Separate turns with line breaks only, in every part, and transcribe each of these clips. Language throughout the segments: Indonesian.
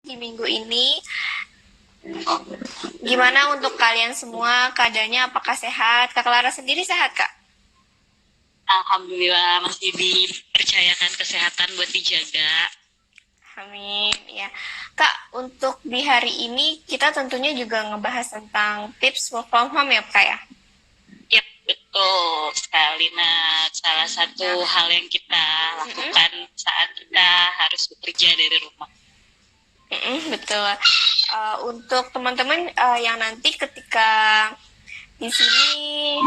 di minggu ini. Gimana untuk kalian semua keadaannya, apakah sehat? Kak Clara sendiri sehat, Kak?
Alhamdulillah masih dipercayakan kesehatan buat dijaga.
Amin, ya. Kak, untuk di hari ini kita tentunya juga ngebahas tentang tips work from home ya, Kak ya?
Yap, betul sekali. Nah, salah satu
Nah,
hal yang kita lakukan saat kita harus bekerja dari rumah.
betul. Untuk teman-teman yang nanti ketika di sini,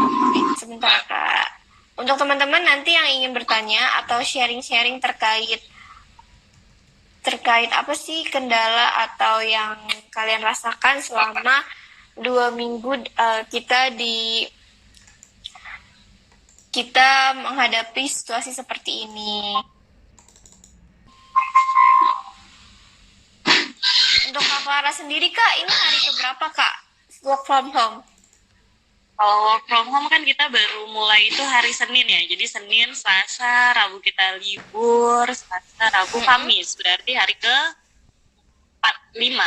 sebentar Kak. Untuk teman-teman nanti yang ingin bertanya atau sharing-sharing terkait apa sih kendala atau yang kalian rasakan selama 2 minggu kita menghadapi situasi seperti ini. Untuk Kak Clara sendiri Kak, ini hari keberapa Kak work from home?
Kalau work from home kan kita baru mulai itu hari Senin ya. Jadi Senin, Selasa, Rabu kita libur, Selasa, Rabu, Kamis. Berarti hari ke 4, 5.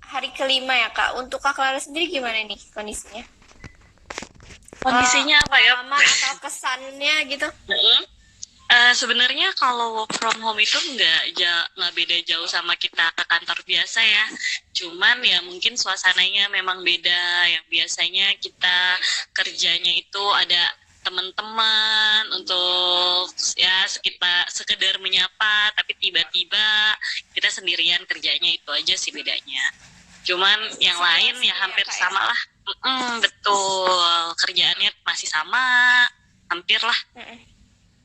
Hari kelima ya Kak. Untuk Kak Clara sendiri gimana nih kondisinya?
Kondisinya apa ya?
Pengalaman atau kesannya gitu?
Sebenarnya kalau work from home itu nggak beda jauh sama kita ke kantor biasa ya. Cuman ya mungkin suasananya memang beda. Yang biasanya kita kerjanya itu ada teman-teman untuk ya sekedar menyapa, tapi tiba-tiba kita sendirian kerjanya, itu aja sih bedanya. Cuman yang lain ya hampir
Kak,
sama lah. Betul, kerjaannya masih sama, hampir lah.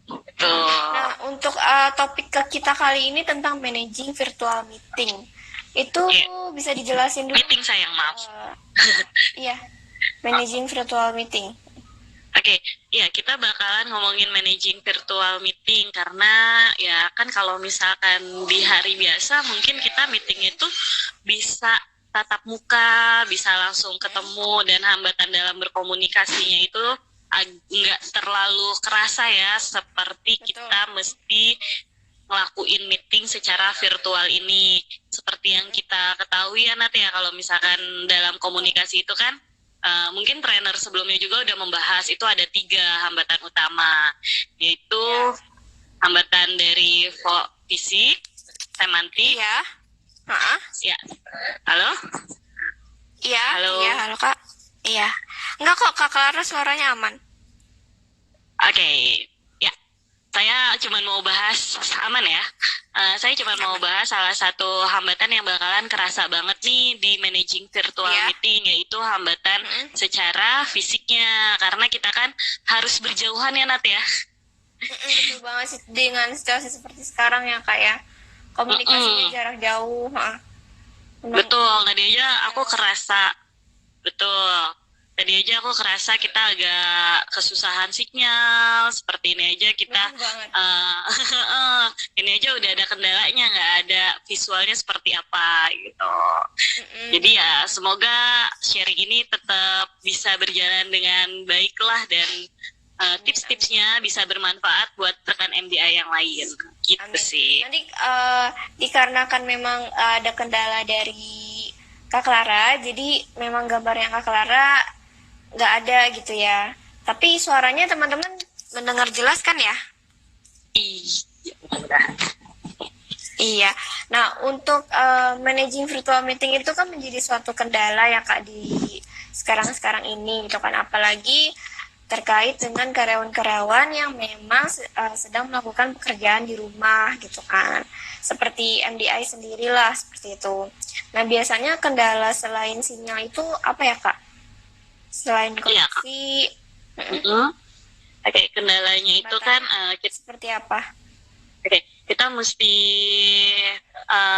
Betul.
Nah, untuk topik ke kita kali ini tentang managing virtual meeting. Itu bisa dijelasin dulu?
Meeting sayang, maaf.
Iya, managing virtual meeting.
Oke, ya kita bakalan ngomongin managing virtual meeting karena ya kan kalau misalkan di hari biasa mungkin kita meeting itu bisa tatap muka, bisa langsung ketemu, dan hambatan dalam berkomunikasinya itu nggak terlalu kerasa ya, seperti kita mesti ngelakuin meeting secara virtual ini. Seperti yang kita ketahui ya Nat ya, kalau misalkan dalam komunikasi itu kan mungkin trainer sebelumnya juga udah membahas itu ada 3 hambatan utama, yaitu hambatan dari fisik, semantik.
Iya.
Ya. Halo?
Iya.
Halo.
Iya, halo Kak. Iya. Enggak kok, Kak Clara suaranya aman.
Oke. Ya. Saya cuma mau bahas aman ya. Saya cuma mau bahas salah satu hambatan yang bakalan kerasa banget nih di managing virtual meeting, yaitu hambatan secara fisiknya. Karena kita kan harus berjauhan ya Nat ya.
Betul banget sih, dengan situasi seperti sekarang ya Kak ya. Komunikasinya jarak jauh.
Betul, tadi aja aku kerasa. Betul. Tadi aja aku kerasa kita agak kesusahan sinyal. Seperti ini aja kita ini aja udah ada kendalanya, nggak ada visualnya seperti apa gitu. Jadi ya semoga sharing ini tetap bisa berjalan dengan baiklah, dan tips-tipsnya bisa bermanfaat buat rekan MDI yang lain. Gitu sih.
Nanti dikarenakan memang ada kendala dari Kak Clara, jadi memang gambar yang Kak Clara nggak ada gitu ya. Tapi suaranya teman-teman mendengar jelas kan ya? Iya. Nah, untuk managing virtual meeting itu kan menjadi suatu kendala ya Kak di sekarang-sekarang ini gitu kan, apalagi terkait dengan karyawan-karyawan yang memang sedang melakukan pekerjaan di rumah gitu kan, seperti MDI sendirilah seperti itu. Nah, biasanya kendala selain sinyal itu apa ya Kak? Selain koneksi?
Oke, kendalanya itu kan
seperti apa?
Oke, kita mesti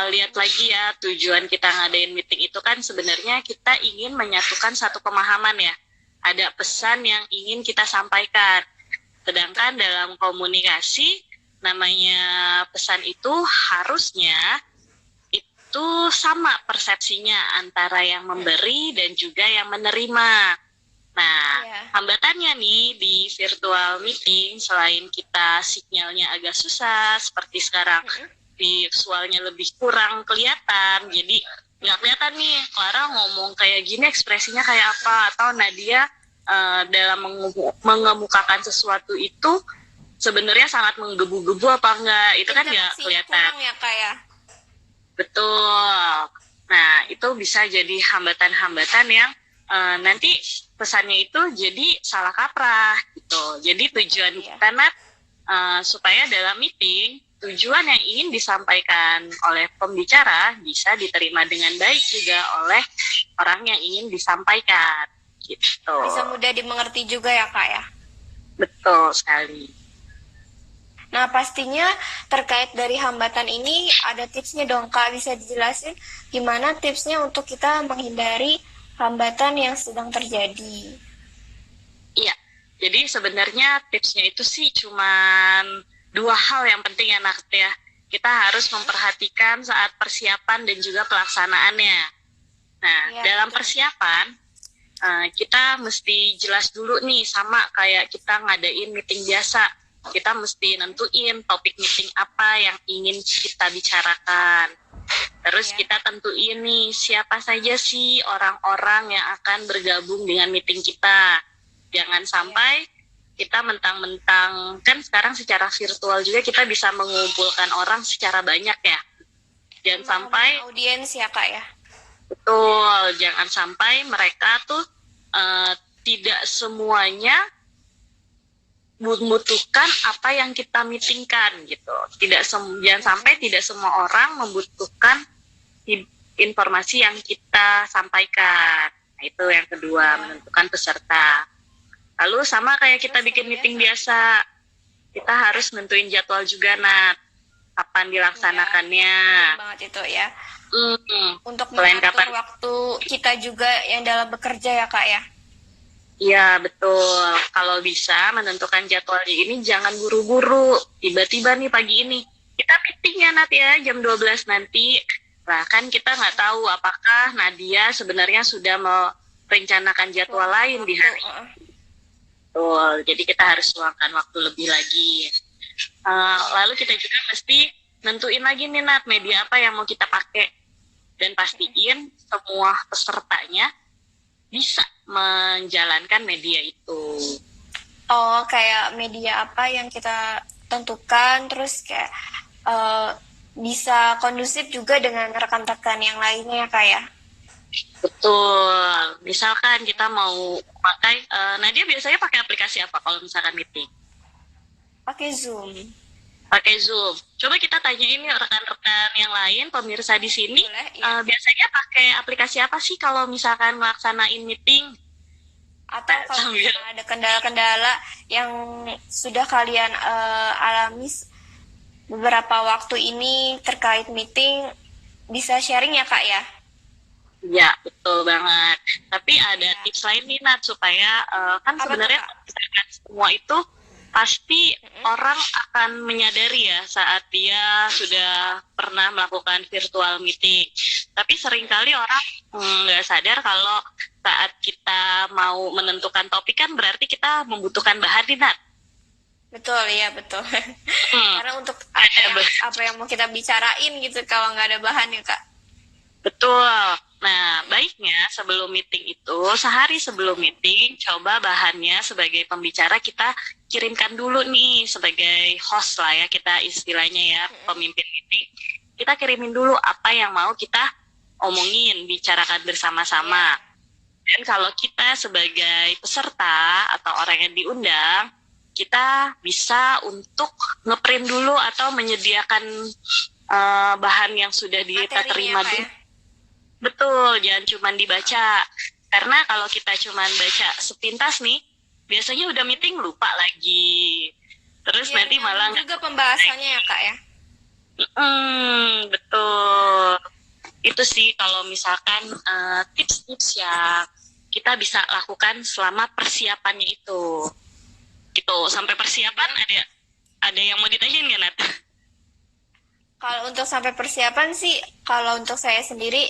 lihat lagi ya, tujuan kita ngadain meeting itu kan sebenarnya kita ingin menyatukan satu pemahaman ya. Ada pesan yang ingin kita sampaikan. Sedangkan dalam komunikasi, namanya pesan itu harusnya itu sama persepsinya antara yang memberi dan juga yang menerima. Nah, hambatannya nih di virtual meeting, selain kita sinyalnya agak susah seperti sekarang visualnya lebih kurang kelihatan. Jadi nggak kelihatan nih Clara ngomong kayak gini ekspresinya kayak apa, atau Nadia dalam mengemukakan sesuatu itu sebenarnya sangat menggebu-gebu apa enggak, itu kan nggak
Interaksinya
kelihatan.
kurang ya kak ya.
Betul. Nah, itu bisa jadi hambatan-hambatan yang nanti pesannya itu jadi salah kaprah gitu. Jadi tujuan
Iya.
kita Nat, supaya dalam meeting tujuan yang ingin disampaikan oleh pembicara bisa diterima dengan baik juga oleh orang yang ingin disampaikan gitu.
Bisa mudah dimengerti juga ya kak ya.
Betul sekali.
Nah pastinya terkait dari hambatan ini ada tipsnya dong kak, bisa dijelasin gimana tipsnya untuk kita menghindari hambatan yang sedang terjadi.
Iya, jadi sebenarnya tipsnya itu sih cuman 2 hal yang penting ya Nat ya. Kita harus memperhatikan saat persiapan dan juga pelaksanaannya. Nah,
Iya,
dalam
betul.
persiapan kita mesti jelas dulu nih, sama kayak kita ngadain meeting biasa. Kita mesti nentuin topik meeting apa yang ingin kita bicarakan. Terus
Iya.
kita tentuin nih siapa saja sih orang-orang yang akan bergabung dengan meeting kita. Jangan sampai kita mentang-mentang, kan sekarang secara virtual juga kita bisa mengumpulkan orang secara banyak ya. Jangan sampai,
Audiens ya kak ya.
betul, jangan sampai mereka tuh tidak semuanya membutuhkan apa yang kita meetingkan gitu. Jangan sampai tidak semua orang membutuhkan informasi yang kita sampaikan. Nah, itu yang kedua, menentukan peserta. Lalu sama kayak kita bikin meeting biasa, kita harus nentuin jadwal juga Nat, kapan dilaksanakannya.
Penting banget itu ya. Untuk
Selain
mengatur
kapan,
waktu kita juga yang dalam bekerja ya kak ya.
iya betul. Kalau bisa menentukan jadwalnya ini jangan buru-buru. Tiba-tiba nih pagi ini kita meeting ya Nat ya jam 12 nanti. Nah kan kita nggak tahu apakah Nadia sebenarnya sudah merencanakan jadwal lain di hari ini. Betul. Jadi kita harus luangkan waktu lebih lagi. Lalu kita juga mesti nentuin lagi nih Nat, media apa yang mau kita pakai. Dan pastiin semua pesertanya bisa menjalankan media itu.
Oh, kayak media apa yang kita tentukan, terus kayak bisa kondusif juga dengan rekan-rekan yang lainnya ya kak ya.
Betul. Misalkan kita mau pakai, Nadia biasanya pakai aplikasi apa kalau misalkan meeting?
Pakai Zoom.
Pakai Zoom. Coba kita tanya ini rekan-rekan yang lain, pemirsa di sini,
Boleh, ya.
biasanya pakai aplikasi apa sih kalau misalkan melaksanain meeting?
Atau kalau misalnya ada kendala-kendala yang sudah kalian alami beberapa waktu ini terkait meeting, bisa sharing ya kak ya.
Ya, betul banget. Tapi ada tips lain nih Nat, supaya kan
Apa
sebenarnya
tuh, Kak?
misalkan semua itu pasti orang akan menyadari ya saat dia sudah pernah melakukan virtual meeting. Tapi seringkali orang nggak sadar kalau saat kita mau menentukan topik kan berarti kita membutuhkan bahan nih Nat.
Betul, ya betul. Karena untuk apa yang mau kita bicarain gitu kalau nggak ada bahan ya kak.
Betul. Nah, baiknya sebelum meeting itu, sehari sebelum meeting, coba bahannya sebagai pembicara kita kirimkan dulu nih, sebagai host lah ya, kita istilahnya ya, pemimpin meeting. Kita kirimin dulu apa yang mau kita omongin, bicarakan bersama-sama. Dan kalau kita sebagai peserta atau orang yang diundang, kita bisa untuk ngeprint dulu atau menyediakan bahan yang sudah kita terima dulu.
Ya?
Betul, jangan cuma dibaca. Karena kalau kita cuma baca sepintas nih, biasanya udah meeting lupa lagi. Terus
Ya,
nanti malah
juga pembahasannya ya kak ya.
Betul. Itu sih kalau misalkan tips-tips yang kita bisa lakukan selama persiapannya itu. Gitu, sampai persiapan ada yang mau ditanyain nggak Nat?
Kalau untuk sampai persiapan sih, kalau untuk saya sendiri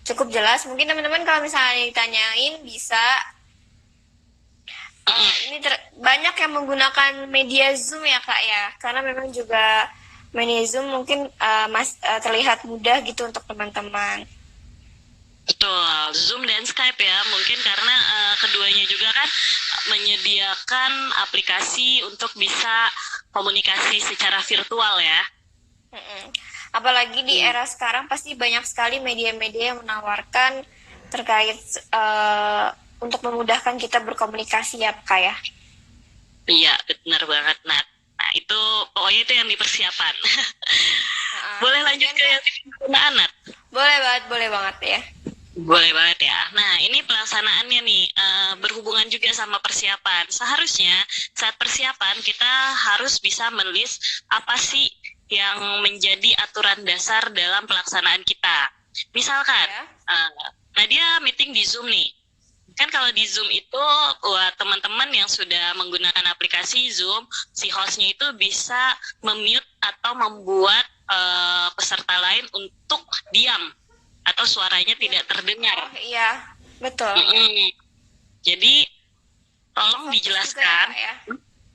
cukup jelas. Mungkin teman-teman kalau misalnya ditanyain bisa. Ini banyak yang menggunakan media Zoom ya kak ya, karena memang juga manage Zoom mungkin terlihat mudah gitu untuk teman-teman.
Betul, Zoom dan Skype ya, mungkin karena keduanya juga kan menyediakan aplikasi untuk bisa komunikasi secara virtual ya.
Mm-mm. Apalagi di era sekarang pasti banyak sekali media-media yang menawarkan terkait untuk memudahkan kita berkomunikasi ya Kak ya.
Iya, benar banget, Nat. Nah, itu pokoknya itu yang di persiapan. Boleh lanjut ke yang di penggunaan, Nat?
Boleh banget ya.
Boleh banget ya. Nah, ini pelaksanaannya nih, berhubungan juga sama persiapan. Seharusnya saat persiapan kita harus bisa menulis apa sih yang menjadi aturan dasar dalam pelaksanaan kita. Misalkan,
Ya.
Nadia meeting di Zoom nih. Kan kalau di Zoom itu buat teman-teman yang sudah menggunakan aplikasi Zoom, si hostnya itu bisa memute atau membuat peserta lain untuk diam atau suaranya tidak terdengar.
Iya, betul.
Jadi tolong
Fokus juga
dijelaskan.
ya, Kak, ya.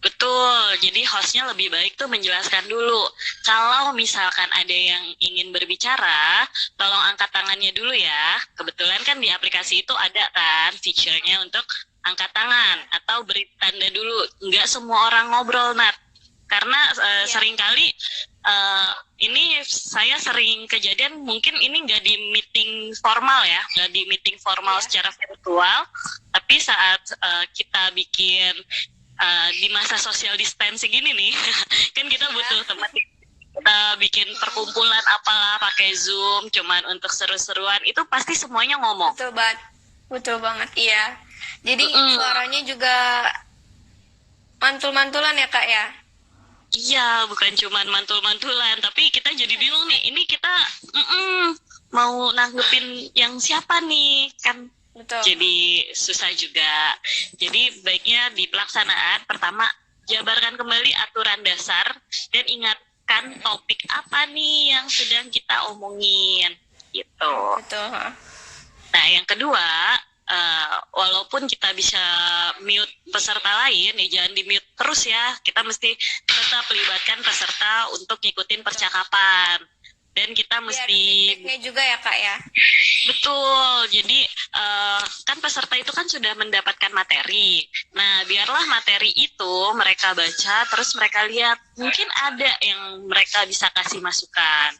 Betul, jadi hostnya lebih baik tuh menjelaskan dulu. Kalau misalkan ada yang ingin berbicara, tolong angkat tangannya dulu ya. Kebetulan kan di aplikasi itu ada kan fiturnya untuk angkat tangan atau beri tanda dulu. Nggak semua orang ngobrol, Nat. Karena seringkali ini saya sering kejadian, mungkin ini nggak di meeting formal ya, nggak di meeting formal secara virtual, tapi saat kita bikin di masa social distancing ini nih, kan kita butuh tempat kita bikin perkumpulan apalah pakai Zoom, cuman untuk seru-seruan, itu pasti semuanya ngomong.
Betul banget, iya. Jadi suaranya juga mantul-mantulan ya Kak ya?
Iya, bukan cuman mantul-mantulan, tapi kita jadi bingung nih, ini kita mau nanggepin yang siapa nih, kan
Betul.
jadi susah juga. Jadi baiknya di pelaksanaan pertama jabarkan kembali aturan dasar dan ingatkan topik apa nih yang sedang kita omongin gitu.
Betul.
Nah yang kedua, walaupun kita bisa mute peserta lain, ya jangan di mute terus ya. Kita mesti tetap libatkan peserta untuk ngikutin percakapan. Dan kita mesti
feedbacknya juga ya Kak ya.
Betul, jadi kan peserta itu kan sudah mendapatkan materi. Nah, biarlah materi itu mereka baca, terus mereka lihat. Mungkin ada yang mereka bisa kasih masukan.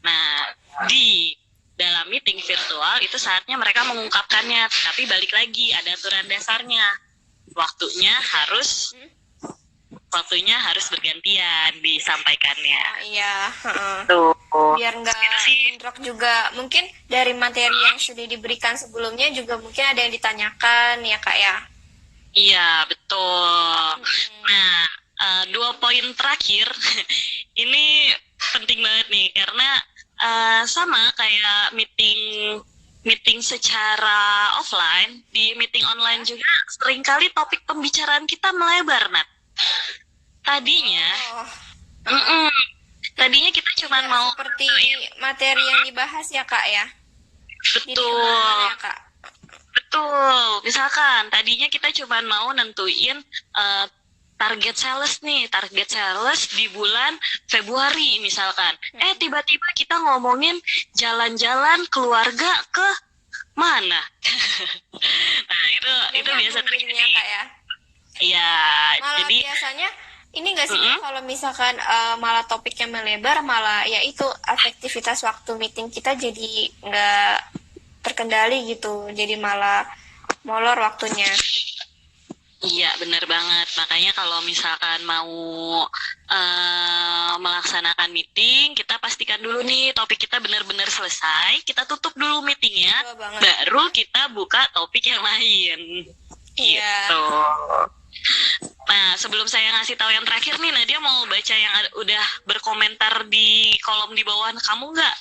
Nah, di dalam meeting virtual itu saatnya mereka mengungkapkannya. Tapi balik lagi, ada aturan dasarnya. Waktunya harus bergantian disampaikannya.
Iya.
Tuh.
Biar nggak bentrok juga. Mungkin dari materi yang sudah diberikan sebelumnya juga mungkin ada yang ditanyakan ya Kak ya.
Iya betul. Nah 2 poin terakhir ini penting banget nih karena sama kayak meeting secara offline, di meeting online juga seringkali topik pembicaraan kita melebar, Nat. Tadinya kita cuma mau
seperti materi yang dibahas ya Kak ya.
Betul.
Ya, Kak?
Betul. Misalkan tadinya kita cuma mau nentuin target sales di bulan Februari misalkan. Tiba-tiba kita ngomongin jalan-jalan keluarga ke mana? Nah, itu biasa terjadi.
Kak ya.
Iya, jadi
biasanya ini nggak sih kalau misalkan malah topiknya melebar, malah ya itu efektivitas waktu meeting kita jadi nggak terkendali gitu, jadi malah molor waktunya.
Iya, benar banget. Makanya kalau misalkan mau melaksanakan meeting, kita pastikan dulu nih topik kita benar-benar selesai, kita tutup dulu meetingnya, baru kita buka topik yang lain. Gitu. Nah, sebelum saya ngasih tahu yang terakhir nih, Nadia mau baca yang udah berkomentar di kolom di bawah kamu nggak?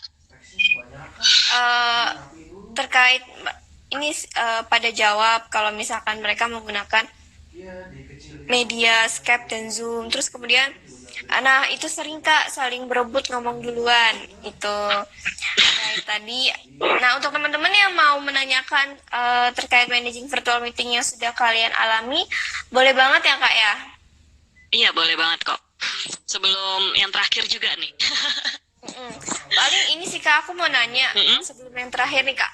Terkait ini pada jawab kalau misalkan mereka menggunakan media Skype dan Zoom, terus kemudian nah itu sering Kak saling berebut ngomong duluan itu tadi. Nah untuk teman-teman yang mau menanyakan terkait managing virtual meeting yang sudah kalian alami, boleh banget ya Kak ya?
Iya boleh banget kok. sebelum yang terakhir juga nih.
Mm-mm. Paling ini sih Kak, aku mau nanya sebelum yang terakhir nih Kak,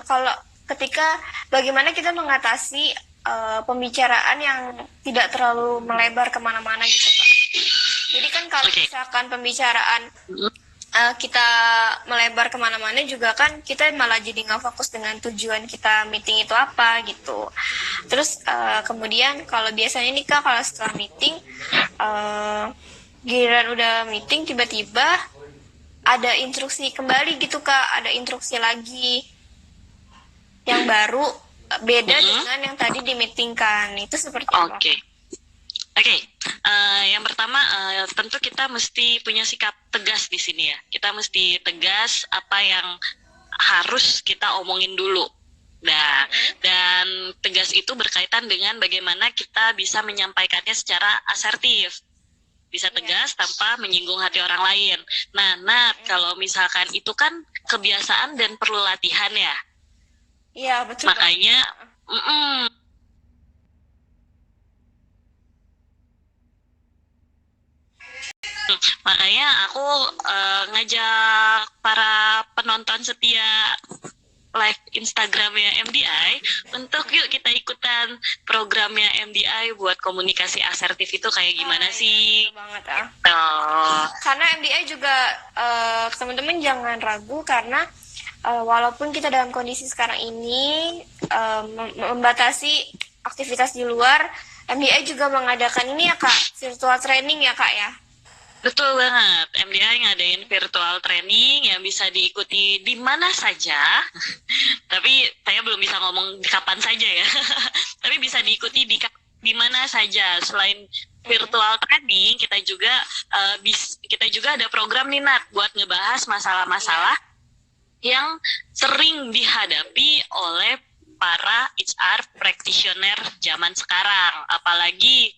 kalau ketika bagaimana kita mengatasi pembicaraan yang tidak terlalu melebar kemana-mana gitu Kak. Jadi kan kalau
Oke.
misalkan pembicaraan kita melebar kemana-mana juga kan kita malah jadi nggak fokus dengan tujuan kita meeting itu apa gitu. Terus kemudian kalau biasanya nih Kak, kalau setelah meeting giliran udah meeting tiba-tiba ada instruksi kembali gitu Kak, ada instruksi lagi yang baru beda dengan yang tadi di meeting kan. Itu seperti apa?
Oke. Oke, yang pertama tentu kita mesti punya sikap tegas di sini ya. Kita mesti tegas apa yang harus kita omongin dulu. Nah, dan tegas itu berkaitan dengan bagaimana kita bisa menyampaikannya secara asertif. Bisa tegas tanpa menyinggung hati orang lain. Nah, Nat, kalau misalkan itu kan kebiasaan dan perlu latihan ya.
Iya, betul.
Makanya, makanya aku ngajak para penonton setia live Instagramnya MDI untuk yuk kita ikutan programnya MDI buat komunikasi asertif itu kayak gimana sih?
Betul banget ah.
Tuh.
Karena MDI juga teman-teman jangan ragu karena walaupun kita dalam kondisi sekarang ini membatasi aktivitas di luar, MDI juga mengadakan ini ya Kak, virtual training ya Kak ya.
Betul banget, MDI ngadain virtual training yang bisa diikuti di mana saja. Tapi saya belum bisa ngomong di kapan saja ya. Tapi bisa diikuti di mana saja. Selain virtual training, kita juga ada program nih Nat buat ngebahas masalah-masalah yang sering dihadapi oleh para HR practitioner zaman sekarang. Apalagi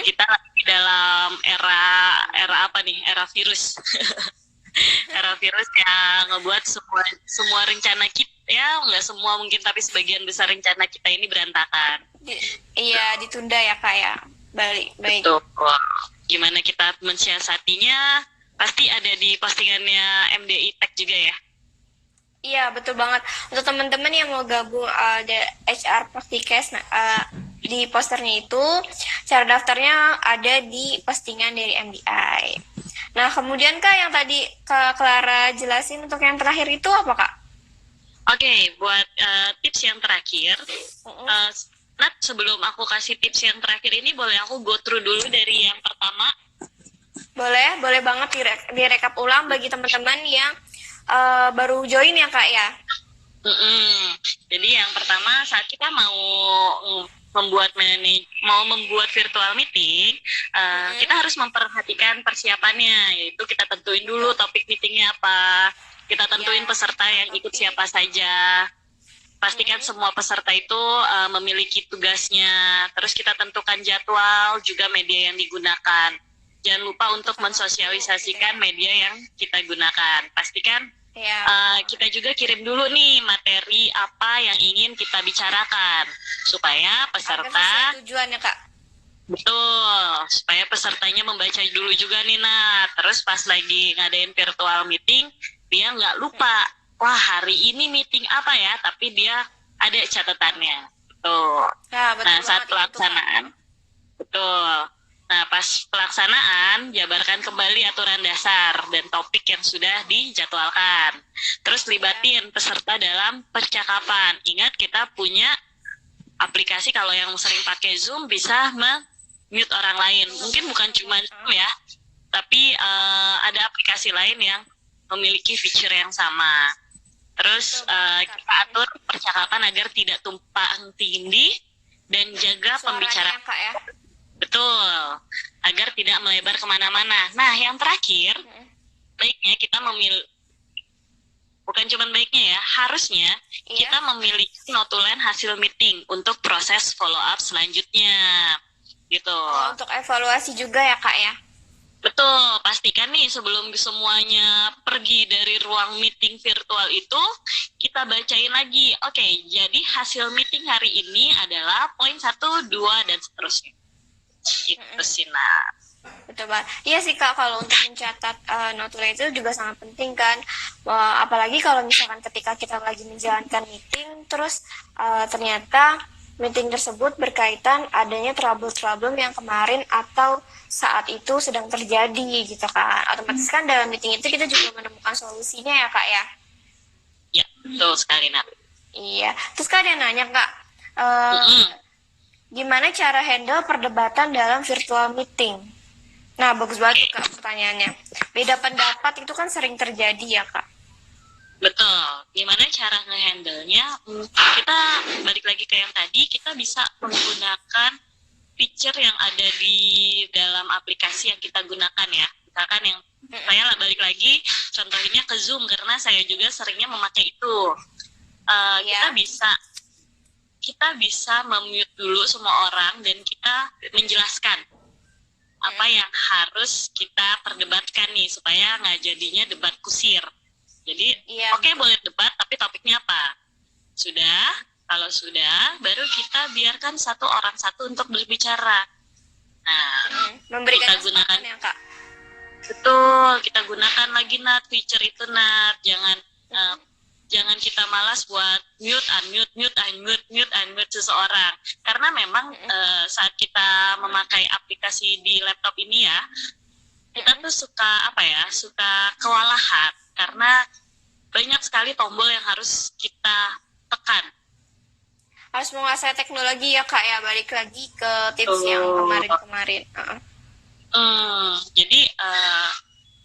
kita lagi dalam era apa nih? Era virus. Era virus yang ngebuat semua rencana kita, ya nggak semua mungkin, tapi sebagian besar rencana kita ini berantakan.
Iya, ditunda ya Kak ya. Baik.
Betul. Gimana kita mensiasatinya? Pasti ada di postingannya MDI Tech juga ya.
Iya, betul banget. Untuk teman-teman yang mau gabung the HR Practicast, di posternya itu cara daftarnya ada di postingan dari MDI. Nah, kemudian Kak yang tadi Kak Clara jelasin untuk yang terakhir itu apa Kak?
Oke, buat tips yang terakhir, Nat, sebelum aku kasih tips yang terakhir ini, boleh aku go through dulu dari yang pertama?
Boleh banget direkap ulang bagi teman-teman yang baru join ya Kak ya.
Jadi yang pertama, saat kita mau membuat virtual meeting, kita harus memperhatikan persiapannya, yaitu kita tentuin dulu topik meetingnya apa, kita tentuin peserta yang ikut siapa saja, pastikan semua peserta itu memiliki tugasnya, terus kita tentukan jadwal, juga media yang digunakan. Jangan lupa untuk mensosialisasikan media yang kita gunakan. Pastikan kita juga kirim dulu nih materi apa yang ingin kita bicarakan supaya peserta
tujuannya Kak.
Betul, supaya pesertanya membaca dulu juga nih Nat. Terus pas lagi ngadain virtual meeting, dia nggak lupa, wah hari ini meeting apa ya, tapi dia ada catatannya. Betul. Nah, saat pelaksanaan, betul. Nah, pas pelaksanaan, jabarkan kembali aturan dasar dan topik yang sudah dijadwalkan. Terus libatin peserta dalam percakapan. Ingat, kita punya aplikasi, kalau yang sering pakai Zoom bisa mute orang lain. Mungkin bukan cuma Zoom ya, tapi ada aplikasi lain yang memiliki fitur yang sama. Terus kita atur percakapan agar tidak tumpang tindih dan jaga pembicaraan. Betul, agar tidak melebar kemana-mana. Nah, yang terakhir, baiknya kita bukan cuma baiknya ya, harusnya kita memiliki notulen hasil meeting untuk proses follow up selanjutnya, gitu.
Untuk evaluasi juga ya Kak ya?
Betul, pastikan nih sebelum semuanya pergi dari ruang meeting virtual itu, kita bacain lagi. Oke, jadi hasil meeting hari ini adalah poin 1, 2, dan seterusnya. Itu sih, nah.
Betul banget. Iya sih Kak, kalau untuk mencatat notulen itu juga sangat penting kan. Wah, apalagi kalau misalkan ketika kita lagi menjalankan meeting, terus ternyata meeting tersebut berkaitan adanya trouble-trouble yang kemarin atau saat itu sedang terjadi gitu kan. Otomatis kan dalam meeting itu kita juga menemukan solusinya ya Kak ya.
Ya, betul sekali, Nat.
Iya. Terus Kak ada yang nanya Kak, eh,
Mm-mm.
gimana cara handle perdebatan dalam virtual meeting? Nah, bagus banget
Oke,
tuh Kak pertanyaannya. Beda pendapat itu kan sering terjadi ya Kak.
betul. Gimana cara ngehandle-nya? Kita balik lagi ke yang tadi, kita bisa menggunakan feature yang ada di dalam aplikasi yang kita gunakan ya. Misalkan yang saya balik lagi, contohnya ke Zoom karena saya juga seringnya memakai itu. Kita
Ya.
bisa memute dulu semua orang dan kita menjelaskan apa yang harus kita perdebatkan nih supaya nggak jadinya debat kusir. Jadi
Iya,
oke,
betul.
boleh debat tapi topiknya apa? Sudah, kalau sudah baru kita biarkan satu orang satu untuk berbicara. Nah,
Memberikan
kita gunakan
kesempatan ya Kak.
betul, kita gunakan lagi Nat feature itu Nat. Jangan kita malas buat mute, unmute, mute, unmute, mute, unmute seseorang. Karena memang saat kita memakai aplikasi di laptop ini ya, kita tuh suka apa ya, suka kewalahan karena banyak sekali tombol yang harus kita tekan.
Harus menguasai teknologi ya Kak ya. Balik lagi ke tips yang kemarin-kemarin.
Jadi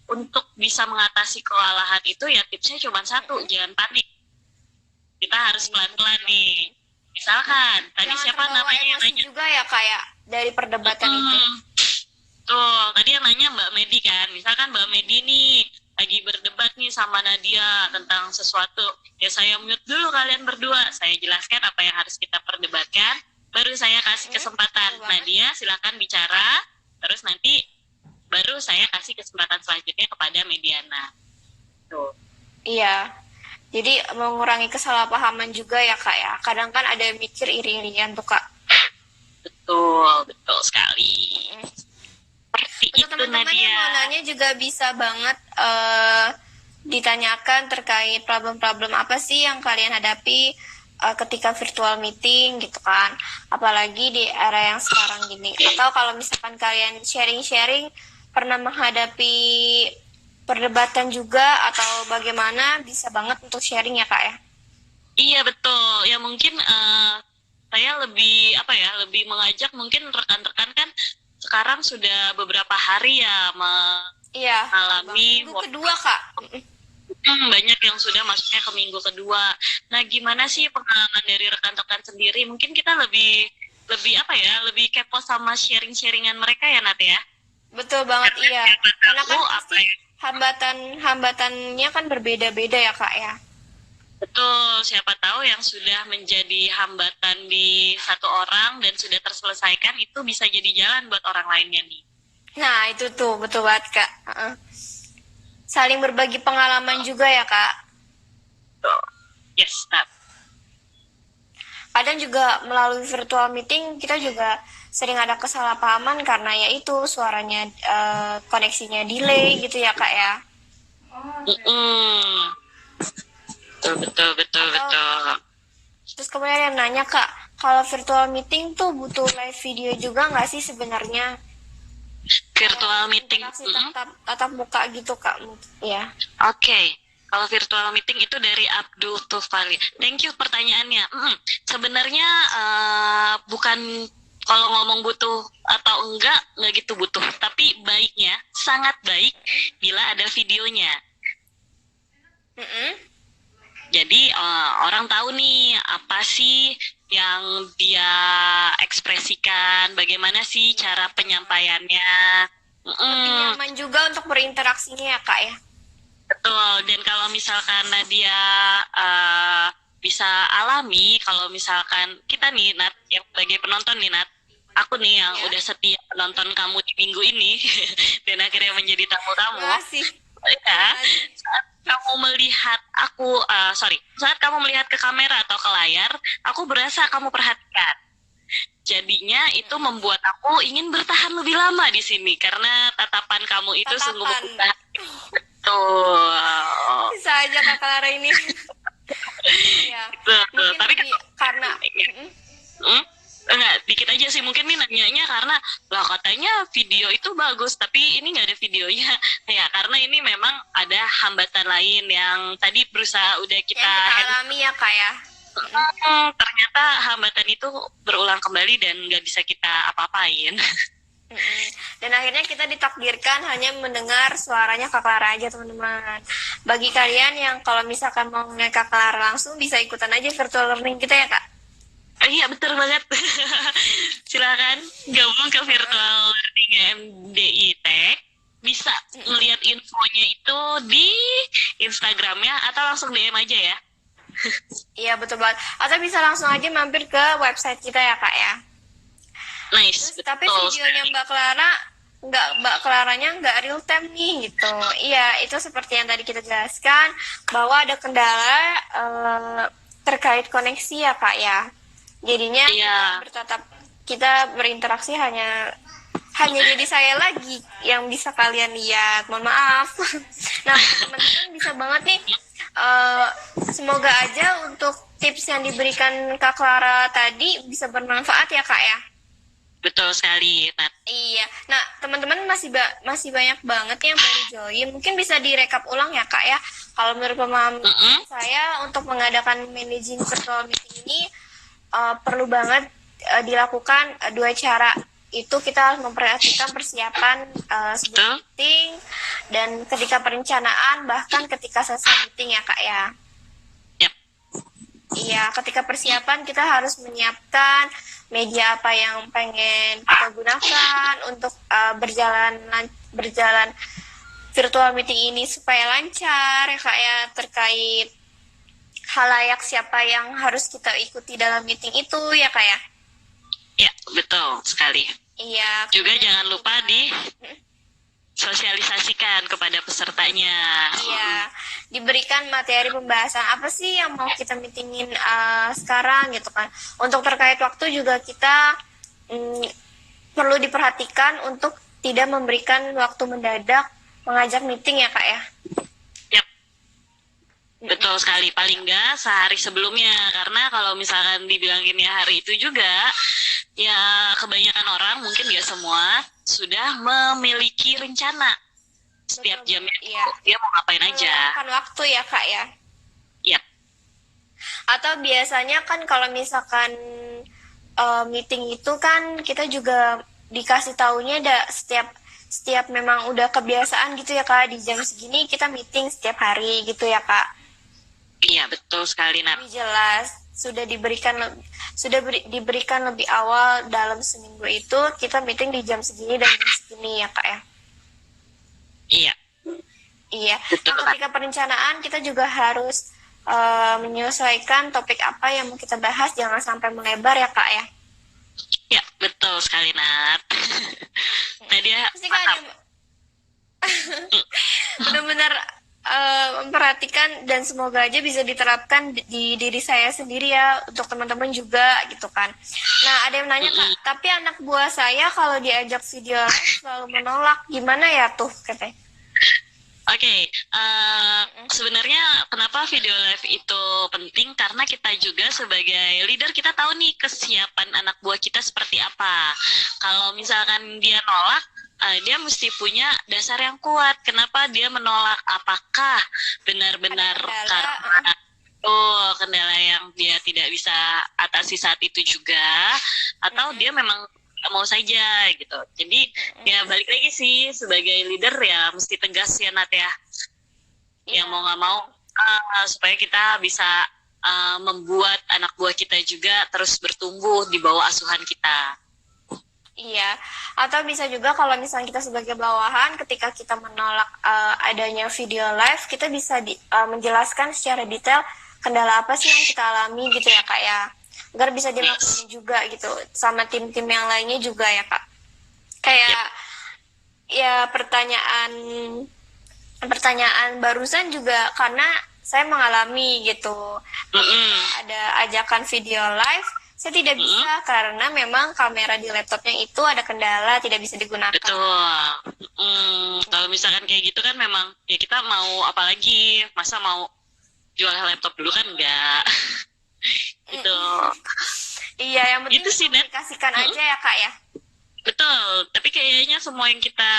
untuk bisa mengatasi kewalahan itu ya tipsnya cuma satu, jangan panik. Kita harus pelan-pelan nih. Misalkan tadi
Jangan
siapa
terbawa
namanya yang
emosi
nanya?
juga ya Kak ya. Dari perdebatan itu.
Tuh, tadi yang nanya Mbak Medi kan. Misalkan Mbak Medi nih lagi berdebat nih sama Nadia tentang sesuatu. Ya saya mute dulu kalian berdua. Saya jelaskan apa yang harus kita perdebatkan. Baru saya kasih kesempatan.
Betul banget.
Nadia silakan bicara. Terus nanti baru saya kasih kesempatan selanjutnya kepada Mediana. Tuh.
Iya. Jadi mengurangi kesalahpahaman juga ya Kak ya. Kadang kan ada yang mikir iri-irian tuh Kak.
Betul, betul sekali. Seperti
Untuk
itu
teman-teman yang mau
Nadia.
nanya juga bisa banget ditanyakan terkait problem-problem apa sih yang kalian hadapi ketika virtual meeting gitu kan. Apalagi di era yang sekarang gini. Atau kalau misalkan kalian sharing-sharing pernah menghadapi perdebatan juga atau bagaimana, bisa banget untuk sharing ya Kak ya.
Iya betul. Ya mungkin saya lebih apa ya, lebih mengajak mungkin rekan-rekan kan sekarang sudah beberapa hari ya
Iya.
mengalami
Minggu kedua Kak.
banyak yang sudah masuknya ke minggu kedua. Nah, gimana sih pengalaman dari rekan-rekan sendiri? Mungkin kita lebih lebih apa ya, lebih kepo sama sharing-sharingan mereka ya Nat ya.
Betul banget iya.
Siapa
Karena kan
tahu apa
pasti
ya,
hambatan-hambatannya kan berbeda-beda ya Kak ya.
betul, siapa tahu yang sudah menjadi hambatan di satu orang dan sudah terselesaikan itu bisa jadi jalan buat orang lainnya nih.
Nah, itu tuh betul banget Kak. Saling berbagi pengalaman juga ya Kak.
Tuh. Yes, Nat.
Kadang juga melalui virtual meeting kita juga sering ada kesalahpahaman karena yaitu suaranya koneksinya delay gitu ya Kak ya.
Mm-mm. Betul, betul, betul,
Atau
betul.
terus kemudian yang nanya Kak, kalau virtual meeting tuh butuh live video juga nggak sih sebenarnya?
Virtual meeting.
Interaksi tatap muka gitu Kak. Ya.
Oke. Kalau virtual meeting itu dari Abdul Tufali. Thank you pertanyaannya. Sebenarnya bukan kalau ngomong butuh atau enggak gitu butuh. Tapi baiknya, sangat baik bila ada videonya.
Mm-mm.
Jadi orang tahu nih apa sih yang dia ekspresikan, bagaimana sih cara penyampaiannya.
Lebih nyaman juga untuk berinteraksinya ya Kak ya.
Betul, dan kalau misalkan Nadia bisa alami, kalau misalkan kita nih Nat, yang sebagai penonton nih Nat, aku nih yang udah setia penonton kamu di minggu ini, dan akhirnya menjadi tamu kamu,
Makasih.
ya, saat kamu melihat saat kamu melihat ke kamera atau ke layar, aku berasa kamu perhatikan. Jadinya itu membuat aku ingin bertahan lebih lama di sini karena tatapan kamu itu sungguh
Tatapan.
membuka. Betul.
Bisa aja Kak Clara ini. Iya.
Betul.
Mungkin
Tapi kan
karena
hmm? Enggak, dikit aja sih mungkin nih nanyanya karena lah katanya video itu bagus tapi ini nggak ada videonya ya karena ini memang ada hambatan lain yang tadi berusaha udah
yang
kita
kita alami ya Kak ya.
ternyata hambatan itu berulang kembali dan nggak bisa kita apa-apain.
Mm-mm. Dan akhirnya kita ditakdirkan hanya mendengar suaranya Kak Clara aja teman-teman. Bagi kalian yang kalau misalkan mau ngeliat Kak Clara langsung bisa ikutan aja virtual learning kita ya Kak.
Iya betul banget. Silakan gabung ke virtual learning MDI Tech. Bisa ngelihat infonya itu di Instagramnya atau langsung DM aja ya.
Iya betul banget. Atau bisa langsung aja mampir ke website kita ya Kak ya.
Nice,
Terus, tapi
betul
videonya
sekali.
Mbak Claranya nggak real time nih gitu. Iya, itu seperti yang tadi kita jelaskan bahwa ada kendala terkait koneksi ya Kak ya. Jadinya
Iya,
kita berinteraksi hanya jadi saya lagi yang bisa kalian lihat. Mohon maaf. Nah, teman-teman bisa banget nih. Semoga aja untuk tips yang diberikan Kak Clara tadi bisa bermanfaat ya Kak ya.
betul sekali, Nat.
Iya. Nah, teman-teman masih banyak banget yang baru join. Mungkin bisa direkap ulang ya, Kak ya. Kalau menurut pemahaman
Mm-mm.
saya untuk mengadakan managing virtual meeting ini perlu banget dilakukan dua cara. Itu kita harus memperhatikan persiapan sebelum
Betul.
meeting dan ketika perencanaan bahkan ketika selesai meeting ya, Kak ya.
Yap.
Iya, ketika persiapan kita harus menyiapkan media apa yang pengen kita gunakan untuk berjalan virtual meeting ini supaya lancar ya Kak ya, terkait halayak siapa yang harus kita ikuti dalam meeting itu ya Kak ya.
Ya, betul sekali.
Iya.
Juga jangan lupa di
Hmm?
sosialisasikan kepada pesertanya.
Iya, diberikan materi pembahasan apa sih yang mau kita meetingin sekarang gitu kan. Untuk terkait waktu juga kita perlu diperhatikan untuk tidak memberikan waktu mendadak mengajak meeting ya Kak ya.
Yap, betul sekali. Paling nggak sehari sebelumnya. Karena kalau misalkan dibilanginnya hari itu juga, ya kebanyakan orang, mungkin nggak semua, sudah memiliki rencana. Setiap
Betul,
jamnya
iya.
dia mau ngapain aja.
Meluangkan waktu ya Kak ya.
Yap,
Atau biasanya kan kalau misalkan meeting itu kan kita juga dikasih taunya setiap memang udah kebiasaan gitu ya Kak, di jam segini kita meeting setiap hari gitu ya Kak.
iya betul sekali, Nat.
Lebih jelas diberikan lebih awal dalam seminggu itu kita meeting di jam segini dan jam segini ya Kak ya.
Iya,
Iya.
betul,
Nah,
Nat.
ketika perencanaan kita juga harus menyesuaikan topik apa yang mau kita bahas, jangan sampai melebar ya Kak ya.
Ya, betul sekali, Nat. Nah, dia
Pasti Kak ada benar-benar memperhatikan dan semoga aja bisa diterapkan di diri saya sendiri ya, untuk teman-teman juga gitu kan. Nah, ada yang nanya Kak, tapi anak buah saya kalau diajak video live selalu menolak, gimana ya tuh katanya.
Oke, sebenarnya kenapa video live itu penting? Karena kita juga sebagai leader kita tahu nih kesiapan anak buah kita seperti apa. Kalau misalkan dia nolak, dia mesti punya dasar yang kuat. Kenapa dia menolak? Apakah benar-benar
Ada
karena kendala yang dia tidak bisa atasi saat itu juga, atau dia memang nggak mau saja gitu. Jadi ya balik lagi sih sebagai leader ya mesti tegas ya Nat ya. Yang mau nggak mau supaya kita bisa membuat anak buah kita juga terus bertumbuh di bawah asuhan kita.
Iya, atau bisa juga kalau misalnya kita sebagai bawahan, ketika kita menolak adanya video live, kita bisa menjelaskan secara detail kendala apa sih yang kita alami gitu ya Kak ya, agar bisa dilakukan juga gitu sama tim-tim yang lainnya juga ya Kak. Kayak ya pertanyaan barusan juga karena saya mengalami gitu. Ada ajakan video live, Saya tidak bisa karena memang kamera di laptopnya itu ada kendala, tidak bisa digunakan.
Betul. Kalau misalkan kayak gitu kan memang ya kita mau apa lagi? Masa mau jual laptop dulu kan enggak. Gitu.
Iya, yang penting
Itu sih, Nat.
komunikasikan aja ya Kak ya.
Betul, tapi kayaknya semua yang kita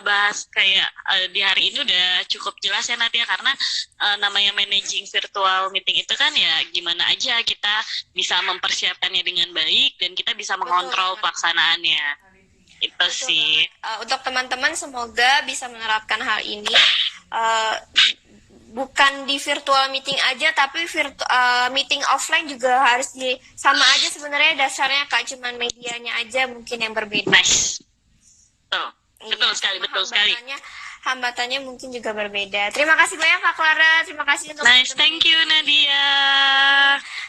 bahas kayak di hari ini udah cukup jelas ya Natia, karena namanya managing virtual meeting itu kan ya gimana aja kita bisa mempersiapkannya dengan baik dan kita bisa mengontrol
banget.
pelaksanaannya. Itu sih.
Untuk teman-teman semoga bisa menerapkan hal ini. Bukan di virtual meeting aja, tapi meeting offline juga harus sama aja sebenarnya dasarnya Kak, cuman medianya aja mungkin yang berbeda.
Nice. Betul.
Iya,
Betul sekali, betul sekali.
Hambatannya mungkin juga berbeda. Terima kasih banyak Kak Clara, terima kasih untuk
Nice, thank you Nadia.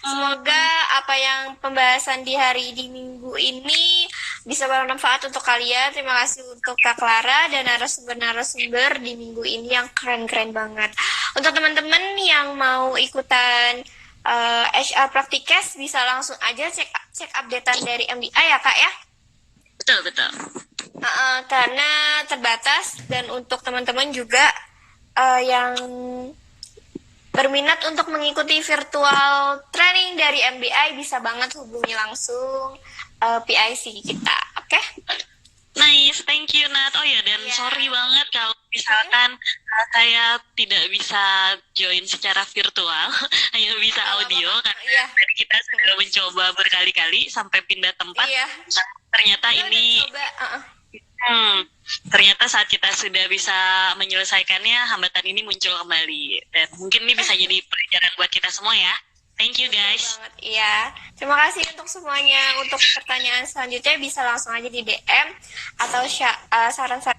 Semoga apa yang pembahasan di minggu ini bisa bermanfaat untuk kalian. Terima kasih untuk Kak Clara dan narasumber-narasumber di minggu ini yang keren-keren banget. Untuk teman-teman yang mau ikutan HR Praktikes bisa langsung aja cek updatean dari MDI ya Kak ya.
Betul, betul.
Karena terbatas, dan untuk teman-teman juga yang berminat untuk mengikuti virtual training dari MBI bisa banget hubungi langsung PIC kita, oke?
Nice, thank you Nat. Oh ya, dan sorry banget kalau misalkan saya tidak bisa join secara virtual, hanya bisa audio karena kita sudah mencoba berkali-kali sampai pindah tempat. Ternyata ini ternyata saat kita sudah bisa menyelesaikannya, hambatan ini muncul kembali. Dan mungkin ini bisa jadi pelajaran buat kita semua ya. Thank you guys.
Iya, terima kasih untuk semuanya. Untuk pertanyaan selanjutnya bisa langsung aja di DM atau saran-saran